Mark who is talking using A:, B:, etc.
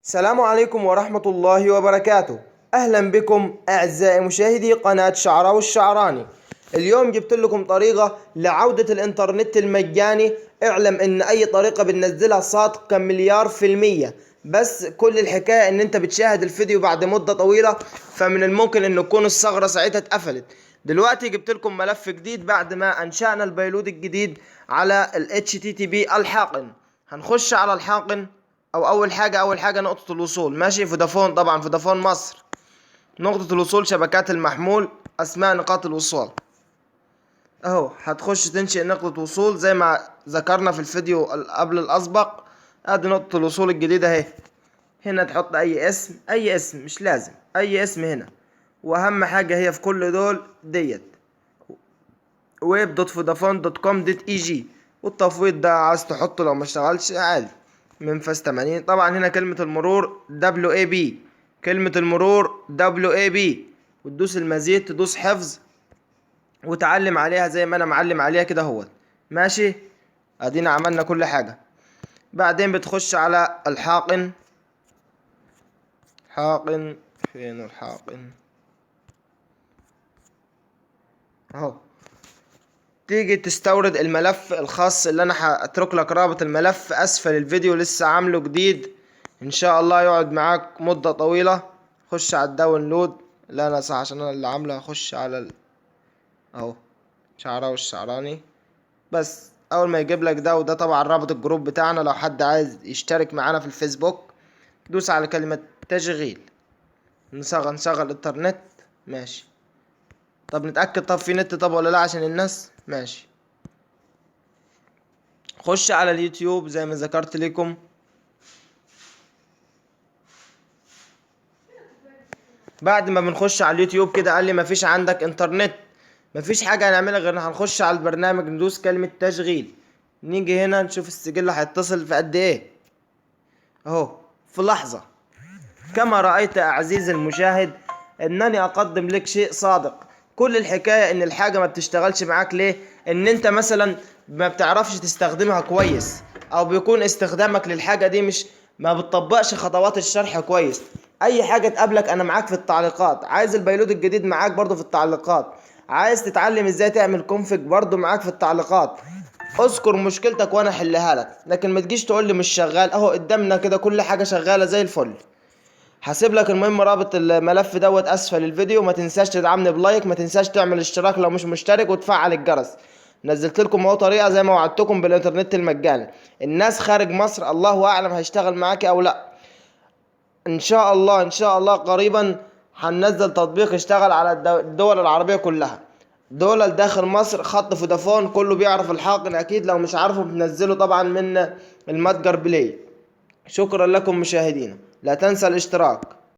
A: السلام عليكم ورحمة الله وبركاته. أهلا بكم أعزائي مشاهدي قناة شعراوي الشعراني. اليوم جبت لكم طريقة لعودة الإنترنت المجاني. اعلم إن أي طريقة بننزلها صادقة مليار في المية، بس كل الحكاية إن أنت بتشاهد الفيديو بعد مدة طويلة، فمن الممكن إن تكون الثغرة ساعتها اتقفلت. دلوقتي جبت لكم ملف جديد بعد ما أنشأنا البيلود الجديد على ال HTTP الحاقن. هنخش على الحاقن، اول حاجه نقطه الوصول. ماشي، فودافون، طبعا فودافون مصر. نقطه الوصول شبكات المحمول، اسماء نقاط الوصول اهو. هتخش تنشئ نقطه وصول زي ما ذكرنا في الفيديو قبل الاسبق. ادي نقطه الوصول الجديده اهي. هنا تحط اي اسم، مش لازم اي اسم هنا، واهم حاجه هي في كل دول ديت web.vodafone.com.eg. والتفويض ده عايز تحطه لو ما اشتغلش عادي. منفذ 80. طبعا هنا كلمة المرور WAB، كلمة المرور WAB، وتدوس المزيد، تدوس حفظ وتعلم عليها زي ما انا معلم عليها كده اهوت. ماشي، ادينا عملنا كل حاجة. بعدين بتخش على الحاقن. فين الحاقن اهو. تيجي تستورد الملف الخاص اللي انا هترك لك رابط الملف اسفل الفيديو، لسه عامله جديد ان شاء الله يقعد معاك مدة طويلة. خش على الداونلود. لا انا صح عشان انا اللي عامله. هخش على اهو شعراوي الشعراني. بس اول ما يجيب لك ده، وده طبعا رابط الجروب بتاعنا لو حد عايز يشترك معانا في الفيسبوك. دوس على كلمة تشغيل. نشغل انترنت. ماشي، طب نتأكد طب في نت طب ولا لا عشان الناس. ماشي، خش على اليوتيوب زي ما ذكرت لكم. بعد ما بنخش على اليوتيوب كده قال لي مفيش عندك انترنت. مفيش حاجة هنعملها غير ان هنخش على البرنامج، ندوس كلمة تشغيل. نيجي هنا نشوف السجل هيتصل في قد ايه اهو، في لحظة. كما رأيت عزيزي المشاهد انني اقدم لك شيء صادق. كل الحكاية ان الحاجة ما بتشتغلش معاك ليه؟ ان انت مثلا ما بتعرفش تستخدمها كويس، او بيكون استخدامك للحاجة دي مش ما بتطبقش خطوات الشرح كويس. اي حاجة تقابلك انا معاك في التعليقات. عايز البيلود الجديد معاك برضو في التعليقات. عايز تتعلم ازاي تعمل كونفج برضو معاك في التعليقات. اذكر مشكلتك وانا احلها لك، لكن ما تجيش تقول لي مش شغال. اهو قدامنا كده كل حاجة شغالة زي الفل. هسيب لك المهم رابط الملف دوت اسفل الفيديو. ما تنساش تدعمني بلايك، ما تنساش تعمل اشتراك لو مش مشترك، وتفعل الجرس. نزلت لكم اهو طريقه زي ما وعدتكم بالانترنت المجاني. الناس خارج مصر الله اعلم هيشتغل معاكي او لا. ان شاء الله قريبا هننزل تطبيق يشتغل على الدول العربيه كلها. دول داخل مصر خط فودافون كله بيعرف الحاقن اكيد، لو مش عارفه بنزله طبعا من المتجر بلاي. شكرا لكم مشاهدينا، لا تنسى الاشتراك.